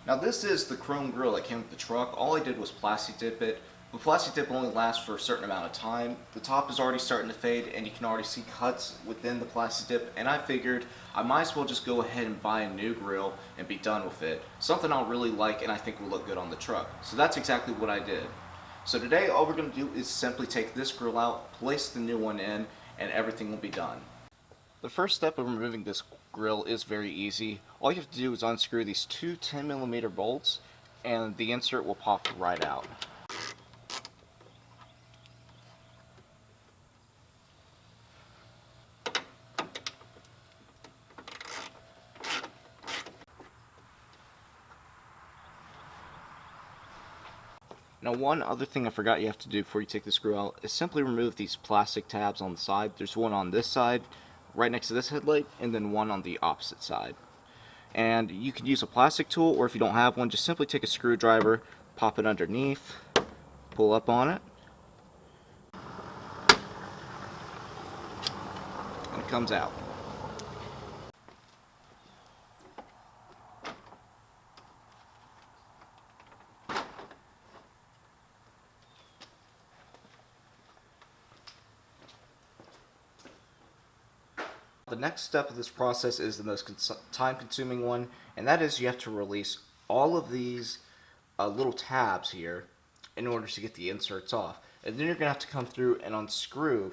Now this is the chrome grille that came with the truck. All I did was plastic dip it. But plastic dip only lasts for a certain amount of time. The top is already starting to fade and you can already see cuts within the plastic dip, and I figured I might as well just go ahead and buy a new grille and be done with it. Something I'll really like and I think will look good on the truck. So that's exactly what I did. So today all we're going to do is simply take this grille out, place the new one in, and everything will be done. The first step of removing this grille is very easy. All you have to do is unscrew these two 10mm bolts and the insert will pop right out. Now one other thing I forgot you have to do before you take the screw out is simply remove these plastic tabs on the side. There's one on this side, right next to this headlight, and then one on the opposite side. And you can use a plastic tool, or if you don't have one, just simply take a screwdriver, pop it underneath, pull up on it, and it comes out. The next step of this process is the most time-consuming one, and that is you have to release all of these little tabs here in order to get the inserts off. And then you're going to have to come through and unscrew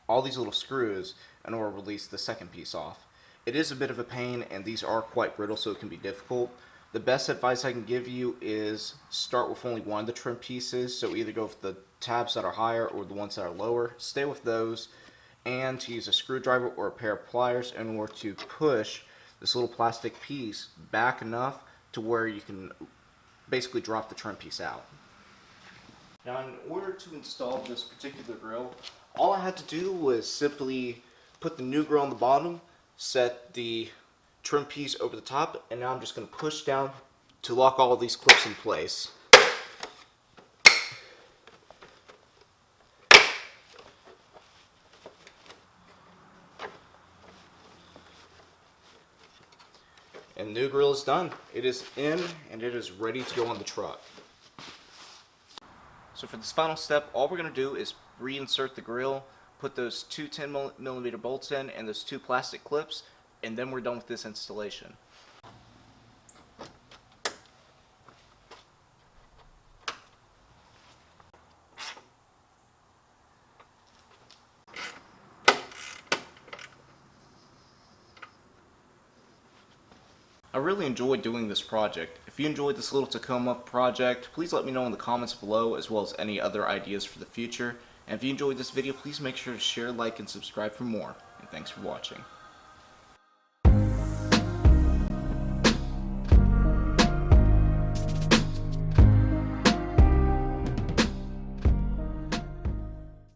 all these little screws in order to release the second piece off. It is a bit of a pain, and these are quite brittle, so it can be difficult. The best advice I can give you is start with only one of the trim pieces, so either go with the tabs that are higher or the ones that are lower. Stay with those, and to use a screwdriver or a pair of pliers in order to push this little plastic piece back enough to where you can basically drop the trim piece out. Now in order to install this particular grill, all I had to do was simply put the new grill on the bottom, set the trim piece over the top, and now I'm just going to push down to lock all of these clips in place. And the new grill is done. It is in and it is ready to go on the truck. So for this final step, all we're going to do is reinsert the grill, put those two 10mm bolts in and those two plastic clips, and then we're done with this installation. I really enjoyed doing this project. If you enjoyed this little Tacoma project, please let me know in the comments below, as well as any other ideas for the future. And if you enjoyed this video, please make sure to share, like, and subscribe for more. And thanks for watching.